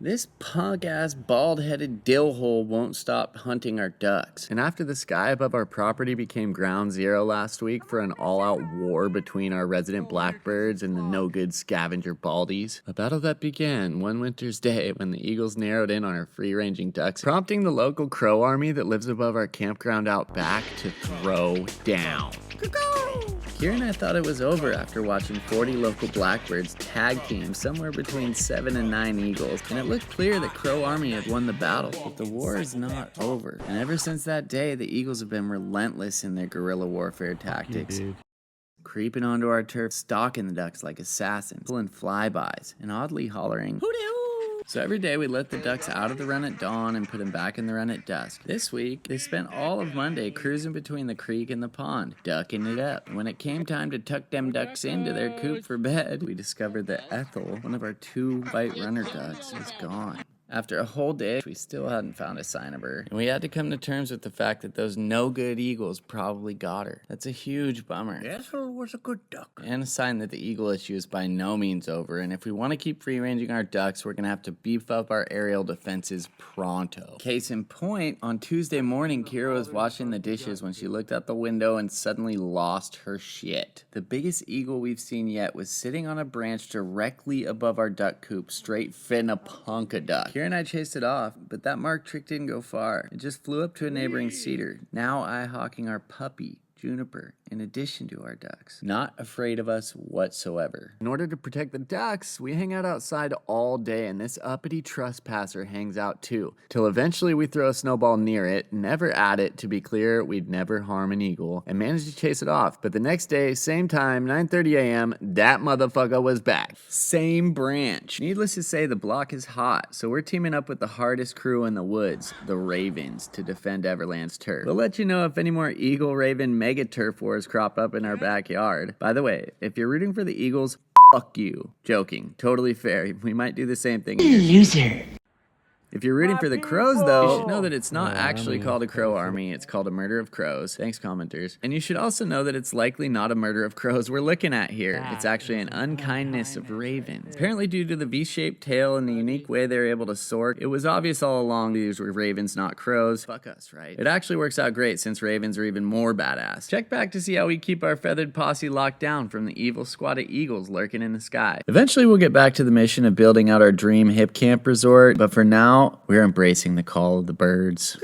This punk-ass, bald-headed dillhole won't stop hunting our ducks. And after the sky above our property became ground zero last week for an all-out war between our resident blackbirds and the no-good scavenger baldies, a battle that began one winter's day when the eagles narrowed in on our free-ranging ducks, prompting the local crow army that lives above our campground out back to throw down. Kira and I thought it was over after watching 40 local blackbirds tag team somewhere between 7 and 9 eagles, and it looked clear that Crow Army had won the battle. But the war is not over, and ever since that day, the eagles have been relentless in their guerrilla warfare tactics. Creeping onto our turf, stalking the ducks like assassins, pulling flybys, and oddly hollering, "Hooty-hoo!" So every day we let the ducks out of the run at dawn and put them back in the run at dusk. This week, they spent all of Monday cruising between the creek and the pond, ducking it up. And when it came time to tuck them ducks into their coop for bed, we discovered that Ethel, one of our 2 white runner ducks, was gone. After a whole day, we still hadn't found a sign of her, and we had to come to terms with the fact that those no-good eagles probably got her. That's a huge bummer. Ethel was a good duck. And a sign that the eagle issue is by no means over, and if we want to keep free-ranging our ducks, we're going to have to beef up our aerial defenses pronto. Case in point, on Tuesday morning, Kira was washing the dishes when she looked out the window and suddenly lost her shit. The biggest eagle we've seen yet was sitting on a branch directly above our duck coop, straight finna punk a duck. Kira and I chased it off, but that mark trick didn't go far. It just flew up to a neighboring cedar, now eye-hawking our puppy, Juniper, in addition to our ducks. Not afraid of us whatsoever. In order to protect the ducks, we hang out outside all day, and this uppity trespasser hangs out too, till eventually we throw a snowball near it, never at it. To be clear, we'd never harm an eagle, and managed to chase it off. But the next day, same time, 9:30 a.m., that motherfucker was back. Same branch. Needless to say, the block is hot, so we're teaming up with the hardest crew in the woods, the Ravens, to defend Everland's turf. We'll let you know if any more Eagle-Raven mega turf wars crop up in our backyard. By the way, if you're rooting for the Eagles, fuck you. Joking. Totally fair. We might do the same thing. Loser. If you're rooting for the crows, though, you should know that it's not actually called a crow army. It's called a murder of crows. Thanks, commenters. And you should also know that it's likely not a murder of crows we're looking at here. It's actually an unkindness of ravens. Apparently, due to the V-shaped tail and the unique way they're able to soar, it was obvious all along these were ravens, not crows. Fuck us, right? It actually works out great since ravens are even more badass. Check back to see how we keep our feathered posse locked down from the evil squad of eagles lurking in the sky. Eventually, we'll get back to the mission of building out our dream hip camp resort, but for now, we're embracing the call of the birds.